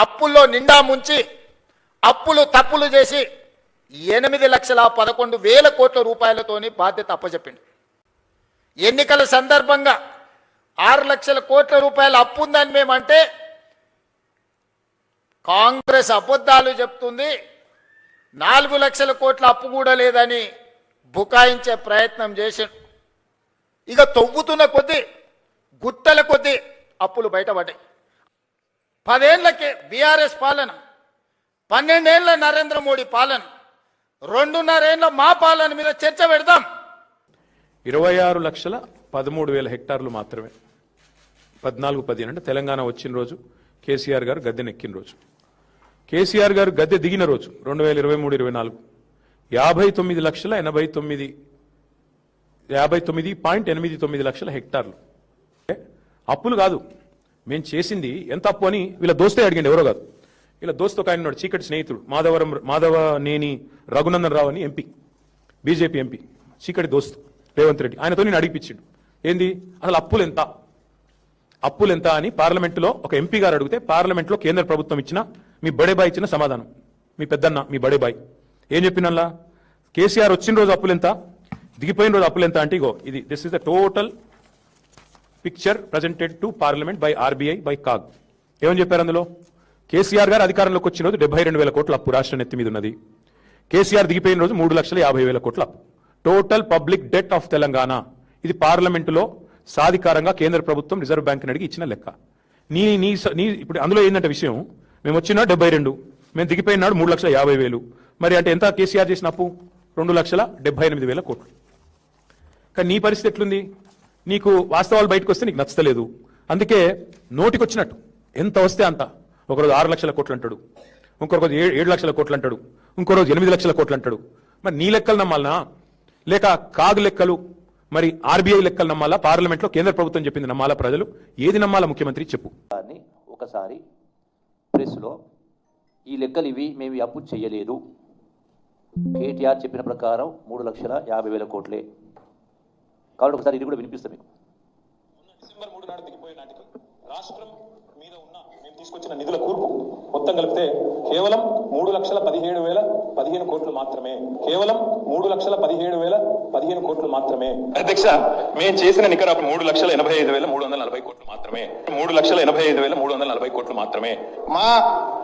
అప్పుల్లో నిండా ముంచి అప్పులు తప్పులు చేసి 8,11,000 కోట్ల రూపాయలతోని బాధ్యత అప్పచెప్పింది. ఎన్నికల సందర్భంగా 6 లక్షల కోట్ల రూపాయల అప్పు ఉందని మేమంటే కాంగ్రెస్ అబద్ధాలు చెప్తుంది, 4 లక్షల కోట్ల అప్పు కూడా లేదని బుకాయించే ప్రయత్నం చేశాడు. ఇక తవ్వుతున్న కొద్దీ గుట్టల కొద్దీ అప్పులు బయటపడ్డాయి. 10 ఏళ్లకే బీఆర్ఎస్ పాలన, 12 ఏళ్ల నరేంద్ర మోడీ పాలన, 2.5 ఏళ్ల మా పాలన మీద చర్చ పెడదాం. 26,13,000 హెక్టార్లు మాత్రమే. 14-15 అంటే తెలంగాణ వచ్చిన రోజు, కేసీఆర్ గారు గద్దెనెక్కిన రోజు, కేసీఆర్ గారు గద్దె దిగిన రోజు 2023-24 59,89 లక్షల హెక్టార్లు. అప్పులు కాదు మేము చేసింది. ఎంత అప్పు అని వీళ్ళ దోస్తే అడిగండి, ఎవరో కాదు. వీళ్ళ దోస్తు ఒక ఆయన ఉన్నాడు, చీకటి స్నేహితుడు, మాధవనేని రఘునందన్ రావు అని ఎంపీ, బీజేపీ ఎంపీ, చీకటి దోస్తు రేవంత్ రెడ్డి. ఆయనతో నేను అడిగిపించిండు, ఏంది అసలు అప్పులు ఎంత అని పార్లమెంటులో ఒక ఎంపీ గారు అడిగితే పార్లమెంట్లో కేంద్ర ప్రభుత్వం ఇచ్చిన మీ బడేబాయ్ ఇచ్చిన సమాధానం, మీ పెద్దన్న మీ బడేబాయ్ ఏం చెప్పినల్లా, కేసీఆర్ వచ్చిన రోజు అప్పులు ఎంత, దిగిపోయిన రోజు అప్పులు ఎంత అంటే ఇగో ఇది, this is the total picture presented to parliament by RBI by CAG. ఏమని చెప్పారు అందులో, కేసీఆర్ గారు అధికారంలోకి వచ్చిన రోజు 72,000 కోట్ల అప్పు రాష్ట్రం ఎత్తి మీద ఉన్నది. కేసీఆర్ దిగిపోయిన రోజు 3,50,000 కోట్ల అప్పు. Total public det of Telangana. ఇది పార్లమెంటులో సాధికారంగా కేంద్ర ప్రభుత్వం రిజర్వ్ బ్యాంక్ అడిగి ఇచ్చిన లెక్క. నీ ఇప్పుడు అందులో ఏంటంటే విషయం, మేము వచ్చిన 72, మేము దిగిపోయిన నాడు 3,50,000. మరి అంటే ఎంత కేసీఆర్ చేసిన అప్పు, 2,78,000 కోట్లు. కానీ నీ పరిస్థితి ఎట్లుంది, నీకు వాస్తవాలు బయటకు వస్తే నీకు నచ్చలేదు, అందుకే నోటికి వచ్చినట్టు ఎంత వస్తే అంత. ఒకరోజు 6 లక్షల కోట్లు అంటాడు, ఇంకో రోజు 7 లక్షల కోట్లు అంటాడు, ఇంకో రోజు 8 లక్షల కోట్లు అంటాడు. మరి నీ లెక్కలు నమ్మాలనా, లేక కాగు లెక్కలు, మరి ఆర్బీఐ లెక్కలు నమ్మాలా, పార్లమెంట్లో కేంద్ర ప్రభుత్వం చెప్పింది నమ్మాలా, ప్రజలు ఏది నమ్మాలా, ముఖ్యమంత్రి చెప్పు. ఒకసారి ప్రెస్లో ఈ లెక్కలు ఇవి, మేము ఈ అప్పు చేయలేదు, కేటీఆర్ చెప్పిన ప్రకారం 3,50,000 కోట్లే. కాబట్టి ఒకసారి ఇది కూడా వినిపిస్తాం మీకు. డిసెంబర్ 3 నాడు దిగిపోయే నాటికి రాష్ట్రం మీద ఉన్న మేము తీసుకొచ్చిన నిధుల కూర్పు మొత్తం కలిపితే కేవలం 3,17,015 కోట్లు మాత్రమే. కేవలం 3,17,015 కోట్లు మాత్రమే. అధ్యక్ష, మేము చేసిన నికర 3,85,340 కోట్లు మాత్రమే. 3,85,340 కోట్లు మాత్రమే. మా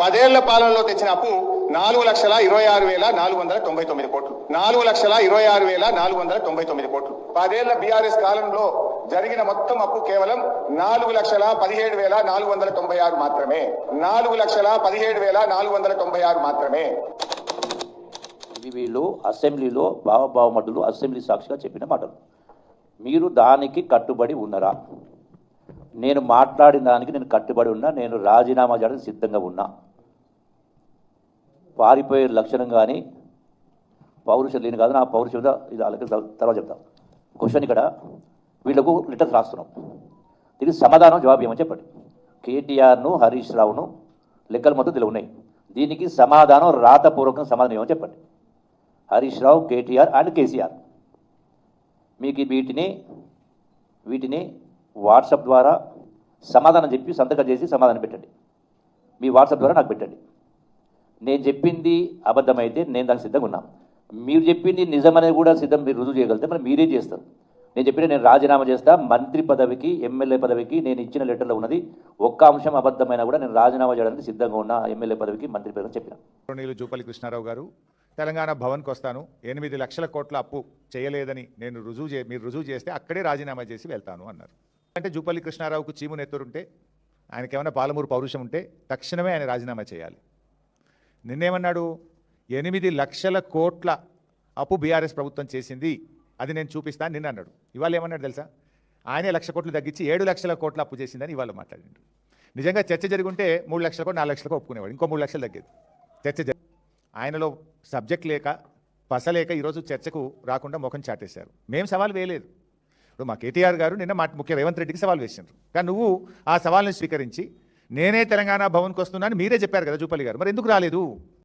10 ఏళ్ల పాలనలో తెచ్చిన అప్పు 4,26,499 కోట్లు. 4,26,499 కోట్లు. 10 ఏళ్ల బీఆర్ఎస్ కాలంలో జరిగిన మొత్తం అప్పు కేవలం 4,17,496 మాత్రమే. 4,17,496 మాత్రమే. వీళ్ళు అసెంబ్లీలో బావమడ్డులు అసెంబ్లీ సాక్షిగా చెప్పిన మాటలు. మీరు దానికి కట్టుబడి ఉన్నారా? నేను మాట్లాడిన దానికి నేను కట్టుబడి ఉన్నా, నేను రాజీనామా చేయడానికి సిద్ధంగా ఉన్నా. పారిపోయే లక్షణం కానీ పౌరుషం లేని కాదు, నా పౌరుషం మీద ఇది అలాగే తర్వాత చెప్తాం. క్వశ్చన్ ఇక్కడ వీళ్ళకు లెటర్స్ రాస్తున్నాం, దీనికి సమాధానం జవాబు ఏమని చెప్పండి. కేటీఆర్ను హరీష్ రావును లెక్కలు మొత్తం దీనిలో ఉన్నాయి, దీనికి సమాధానం రాతపూర్వకంగా సమాధానం ఏమని చెప్పండి. హరీష్ రావు, కేటీఆర్ అండ్ కేసీఆర్ మీకు వీటిని వాట్సాప్ ద్వారా సమాధానం చెప్పి సంతకం చేసి సమాధానం పెట్టండి. మీ వాట్సాప్ ద్వారా నాకు పెట్టండి. నేను చెప్పింది అబద్ధమైతే నేను దానికి సిద్ధంగా ఉన్నాను. మీరు చెప్పింది నిజమనేది కూడా సిద్ధం, మీరు రుజువు చేయగలిగితే మరి మీరేం చేస్తారు. నేను చెప్పిన నేను రాజీనామా చేస్తా, మంత్రి పదవికి ఎమ్మెల్యే పదవికి నేను ఇచ్చిన లెటర్లో ఉన్నది ఒక్క అంశం అబద్ధమైనా కూడా నేను రాజీనామా చేయడానికి సిద్ధంగా ఉన్నా, ఎమ్మెల్యే పదవికి మంత్రి పదవికి చెప్పిన. జూపల్లి కృష్ణారావు గారు, తెలంగాణ భవన్కి వస్తాను, 8 లక్షల కోట్ల అప్పు చేయలేదని మీరు రుజువు చేస్తే అక్కడే రాజీనామా చేసి వెళ్తాను అన్నారు. అంటే జూపల్లి కృష్ణారావుకు చీము నెత్తురుంటే, ఆయనకేమైనా పాలమూరు పౌరుషం ఉంటే తక్షణమే ఆయన రాజీనామా చేయాలి. నిన్నేమన్నాడు, 8 లక్షల కోట్ల అప్పు బీఆర్ఎస్ ప్రభుత్వం చేసింది, అది నేను చూపిస్తాను నిన్న అన్నాడు. ఇవాళ ఏమన్నాడు తెలుసా, ఆయనే 1,00,000 కోట్లు తగ్గించి 7 లక్షల కోట్ల అప్పు చేసిందని ఇవాళ మాట్లాడిండు. నిజంగా చర్చ జరుగుంటే 3 లక్షలకో 4 లక్షలకో ఒప్పుకునేవాడు, ఇంకో 3 లక్షలు తగ్గేది. చర్చ ఆయనలో సబ్జెక్ట్ లేక పసలేక ఈరోజు చర్చకు రాకుండా ముఖం చాటేశారు. మేము సవాల్ వేయలేదు. ఇప్పుడు మా కేటీఆర్ గారు నిన్న ముఖ్య రేవంత్ రెడ్డికి సవాల్ వేసినారు, కానీ నువ్వు ఆ సవాల్ని స్వీకరించి నేనే తెలంగాణ భవన్కి వస్తున్నాను మీరే చెప్పారు కదా జూపల్లి గారు, మరి ఎందుకు రాలేదు?